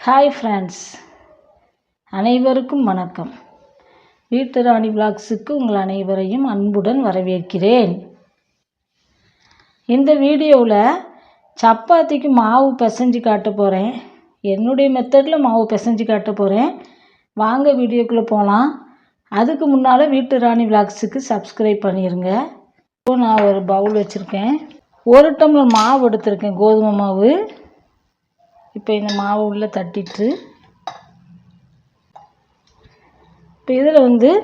Hi friends, அனைவருக்கும் வணக்கம். வீட்டு ராணி விலாக்ஸுக்கு உங்கள் அனைவரையும் அன்புடன் வரவேற்கிறேன். இந்த வீடியோவில் சப்பாத்திக்கு மாவு பிசைஞ்சு காட்ட போகிறேன். என்னுடைய மெத்தடில் மாவு பிசைஞ்சு காட்ட போகிறேன். வாங்க வீடியோக்குள்ளே போகலாம். அதுக்கு முன்னால் வீட்டு ராணி விலாக்ஸுக்கு சப்ஸ்கிரைப் பண்ணிடுங்க. இப்போ நான் ஒரு பவுல் வச்சுருக்கேன். 1 டம்ளர் மாவு எடுத்திருக்கேன், கோதுமை மாவு. இப்போ இந்த மாவு உள்ளே தட்டிட்டு இப்போ இதில்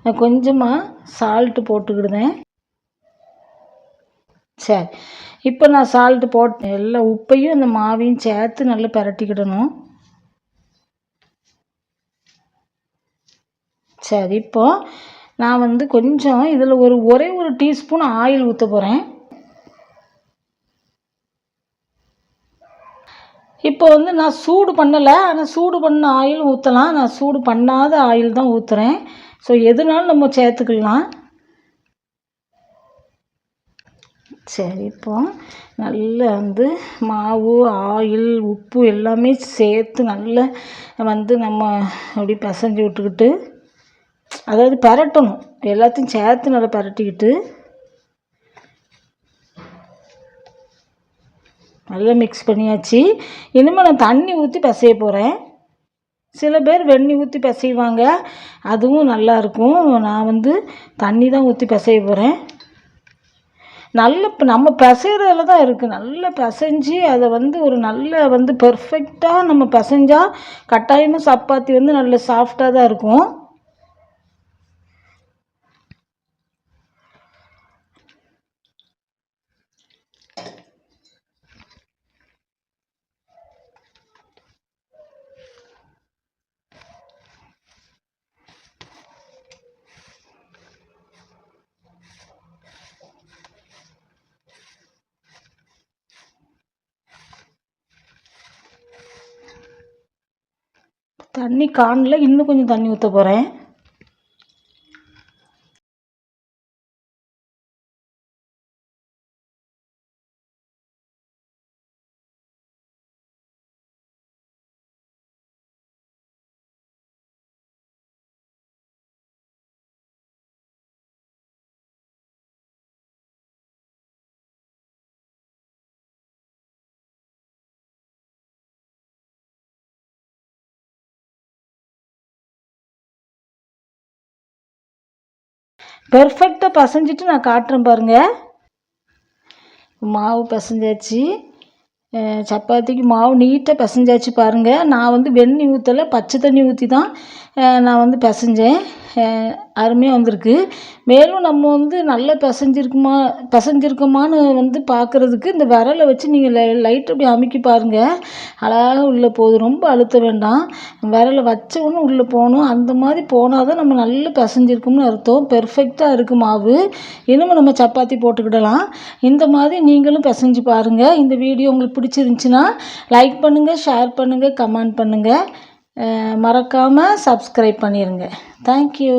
நான் கொஞ்சமாக சால்ட்டு போட்டுக்கிடுதேன். சரி, இப்போ நான் சால்ட்டு போட்டேன். எல்லா உப்பையும் இந்த மாவையும் சேர்த்து நல்லா பரட்டிக்கிடணும். சரி, இப்போ நான் கொஞ்சம் இதில் ஒரே ஒரு டீஸ்பூன் ஆயில் ஊற்ற போகிறேன். இப்போ நான் சூடு பண்ணலை, ஆனால் சூடு பண்ண ஆயில் ஊற்றலாம். நான் சூடு பண்ணாத ஆயில் தான் ஊற்றுறேன். ஸோ எதுனாலும் நம்ம சேர்த்துக்கலாம். சரி, இப்போ நல்லா மாவு, ஆயில், உப்பு எல்லாமே சேர்த்து நல்லா நம்ம அப்படி பிசைஞ்சு விட்டுக்கிட்டு, அதாவது பரட்டணும். எல்லாத்தையும் சேர்த்து நல்லா பரட்டிக்கிட்டு நல்லா மிக்ஸ் பண்ணியாச்சு. இனிமேல் நான் தண்ணி ஊற்றி பிசைய போகிறேன். சில பேர் வெந்நீர் ஊற்றி பிசைவாங்க, அதுவும் நல்லாயிருக்கும். நான் தண்ணி தான் ஊற்றி பிசைய போகிறேன். இப்போ நம்ம பிசைகிறதுல தான் இருக்குது. நல்லா பிசைஞ்சு அதை ஒரு நல்ல பெர்ஃபெக்டாக நம்ம பிசைஞ்சால் கட்டாயமாக சப்பாத்தி நல்ல சாஃப்டாக தான் இருக்கும். தண்ணி காணல, இன்னும் கொஞ்சம் தண்ணி ஊற்ற போகிறேன். பெர்ஃபெக்டாக பிசைஞ்சிட்டு நான் காட்டுறேன் பாருங்கள். மாவு பிசைஞ்சாச்சு. சப்பாத்திக்கு மாவு நீட்டாக பிசைஞ்சாச்சு பாருங்கள். நான் வெந்நீர் ஊற்றலை, பச்சை தண்ணி ஊற்றி தான் நான் பிசைஞ்சேன். அருமையாக வந்திருக்கு. மேலும் நம்ம நல்லா பிசைஞ்சிருக்கோமான்னு பார்க்குறதுக்கு இந்த விரலை வச்சு நீங்கள் லைட் அப்படி அமுக்கி பாருங்கள். அழகாக உள்ளே போகுது. ரொம்ப அழுத்த வேண்டாம். விரலை வச்சவொன்னு உள்ளே போகணும். அந்த மாதிரி போனால் தான் நம்ம நல்லா பிசைஞ்சிருக்கோம்னு அர்த்தம். பெர்ஃபெக்டாக இருக்குது மாவு. இனிமேல் நம்ம சப்பாத்தி போட்டுக்கிடலாம். இந்த மாதிரி நீங்களும் பிசைஞ்சு பாருங்கள். இந்த வீடியோ உங்களுக்கு பிடிச்சிருந்துச்சின்னா லைக் பண்ணுங்கள், ஷேர் பண்ணுங்கள், கமெண்ட் பண்ணுங்கள். மறக்காமல் சப்ஸ்கிரைப் பண்ணிடுங்க. தேங்க்யூ.